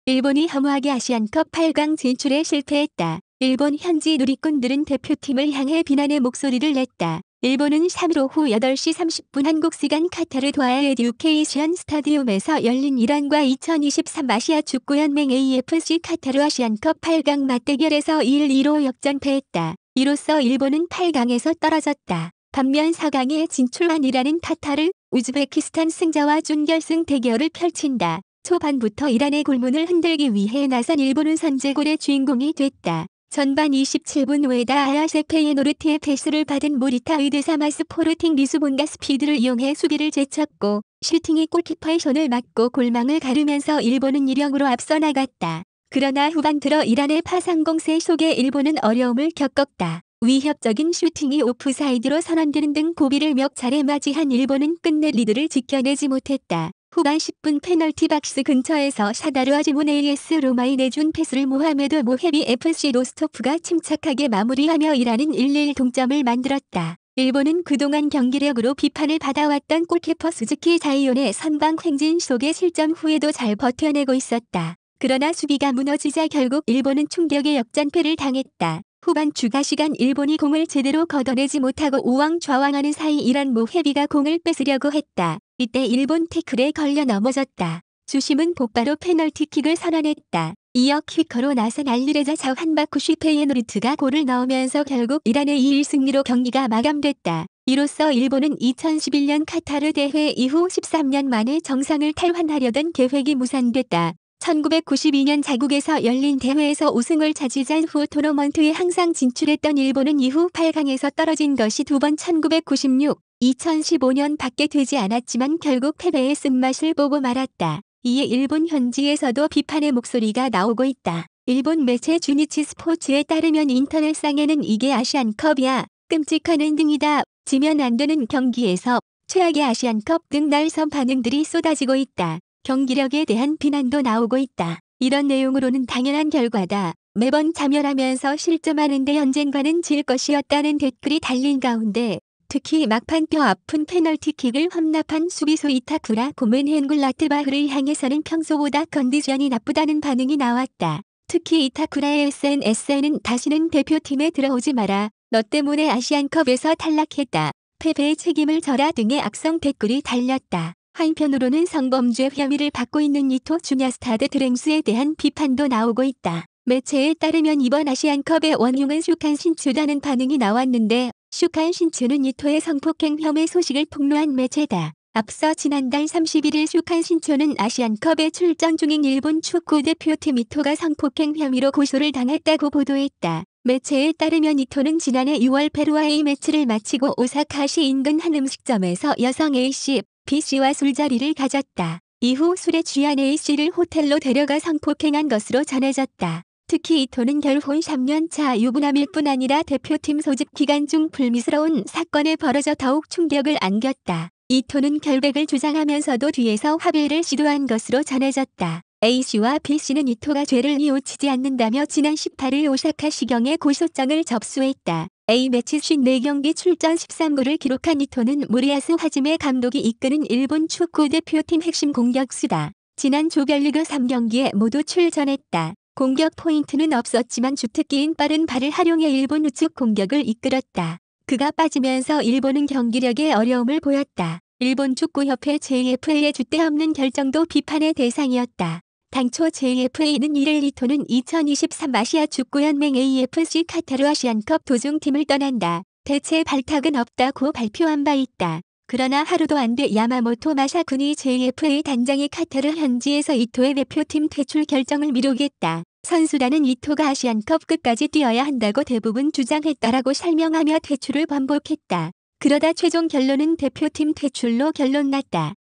일본이 허무하게 아시안컵 8강 진출에 실패했다. 일본 현지 누리꾼들은 대표팀을 향해 비난의 목소리를 냈다. 일본은 3일 오후 8시 30분 한국 시간 카타르 도하의 에듀케이션 스타디움에서 열린 이란과 2023 아시아 축구연맹 AFC 카타르 아시안컵 8강 맞대결에서 1-2로 역전패했다. 이로써 일본은 8강에서 떨어졌다. 반면 4강에 진출한 이란은 카타르, 우즈베키스탄 승자와 준결승 대결을 펼친다. 초반부터 이란의 골문을 흔들기 위해 나선 일본은 선제골의 주인공이 됐다. 전반 27분 외다 아야세 페예노르트의 패스를 받은 모리타 의드사마 스포르팅 리스본과 스피드를 이용해 수비를 제쳤고 슈팅이 골키퍼의 손을 맞고 골망을 가르면서 일본은 1-0으로 앞서 나갔다. 그러나 후반 들어 이란의 파상 공세 속에 일본은 어려움을 겪었다. 위협적인 슈팅이 오프사이드로 선언되는 등 고비를 몇 차례 맞이한 일본은 끝내 리드를 지켜내지 못했다. 후반 10분 페널티 박스 근처에서 샤다르 아즈문 AS 로마이 내준 패스를 모하메드 모헤비 FC 로스토프가 침착하게 마무리하며 이란은 1-1 동점을 만들었다. 일본은 그동안 경기력으로 비판을 받아왔던 골키퍼 스즈키 자이온의 선방 행진 속의 실점 후에도 잘 버텨내고 있었다. 그러나 수비가 무너지자 결국 일본은 충격의 역전패를 당했다. 후반 추가 시간 일본이 공을 제대로 걷어내지 못하고 우왕좌왕하는 사이 이란 모헤비가 공을 뺏으려고 했다. 이때 일본 태클에 걸려 넘어졌다. 주심은 곧바로 페널티킥을 선언했다. 이어 킥커로 나선 알리레자 자한바쿠시 페예노르트가 골을 넣으면서 결국 이란의 2-1 승리로 경기가 마감됐다. 이로써 일본은 2011년 카타르 대회 이후 13년 만에 정상을 탈환하려던 계획이 무산됐다. 1992년 자국에서 열린 대회에서 우승을 차지한 후 토너먼트에 항상 진출했던 일본은 이후 8강에서 떨어진 것이 두 번 1996, 2015년 밖에 되지 않았지만 결국 패배의 쓴맛을 보고 말았다. 이에 일본 현지에서도 비판의 목소리가 나오고 있다. 일본 매체 주니치 스포츠에 따르면 인터넷상에는 이게 아시안컵이야, 끔찍한 엔딩이다, 지면 안 되는 경기에서 최악의 아시안컵 등 날선 반응들이 쏟아지고 있다. 경기력에 대한 비난도 나오고 있다. 이런 내용으로는 당연한 결과다. 매번 참여하면서 실점하는데 언젠가는 질 것이었다는 댓글이 달린 가운데 특히 막판 뼈 아픈 페널티킥을 험납한 수비수 이타쿠라 고멘헨글라트바흐를 향해서는 평소보다 컨디션이 나쁘다는 반응이 나왔다. 특히 이타쿠라의 SNS에는 다시는 대표팀에 들어오지 마라, 너 때문에 아시안컵에서 탈락했다, 패배의 책임을 져라 등의 악성 댓글이 달렸다. 한편으로는 성범죄 혐의를 받고 있는 이토 주냐스타드 드랭스에 대한 비판도 나오고 있다. 매체에 따르면 이번 아시안컵의 원흉은 슈칸 신츠다는 반응이 나왔는데 슈칸 신츠는 이토의 성폭행 혐의 소식을 폭로한 매체다. 앞서 지난달 31일 슈칸 신츠는 아시안컵에 출전 중인 일본 축구대표팀 이토가 성폭행 혐의로 고소를 당했다고 보도했다. 매체에 따르면 이토는 지난해 6월 페루와 A매치를 마치고 오사카시 인근 한 음식점에서 여성 A씨, B씨와 술자리를 가졌다. 이후 술에 취한 A씨를 호텔로 데려가 성폭행한 것으로 전해졌다. 특히 이토는 결혼 3년차 유부남일 뿐 아니라 대표팀 소집 기간 중 불미스러운 사건에 벌어져 더욱 충격을 안겼다. 이토는 결백을 주장하면서도 뒤에서 화해를 시도한 것으로 전해졌다. A씨와 B씨는 이토가 죄를 뉘우치지 않는다며 지난 18일 오사카시경에 고소장을 접수했다. A매치 54경기 출전 13골을 기록한 이토는 모리야스 하지메 감독이 이끄는 일본 축구대표팀 핵심 공격수다. 지난 조별리그 3경기에 모두 출전했다. 공격 포인트는 없었지만 주특기인 빠른 발을 활용해 일본 우측 공격을 이끌었다. 그가 빠지면서 일본은 경기력에 어려움을 보였다. 일본 축구협회 JFA의 줏대 없는 결정도 비판의 대상이었다. 당초 JFA는 이를 이토는 2023 아시아 축구연맹 AFC 카타르 아시안컵 도중팀을 떠난다. 대체 발탁은 없다고 발표한 바 있다. 그러나 하루도 안 돼 야마모토 마사쿠니 JFA 단장이 카타르 현지에서 이토의 대표팀 퇴출 결정을 미루겠다. 선수단은 이토가 아시안컵 끝까지 뛰어야 한다고 대부분 주장했다라고 설명하며 퇴출을 반복했다. 그러다 최종 결론은 대표팀 퇴출로 결론났다.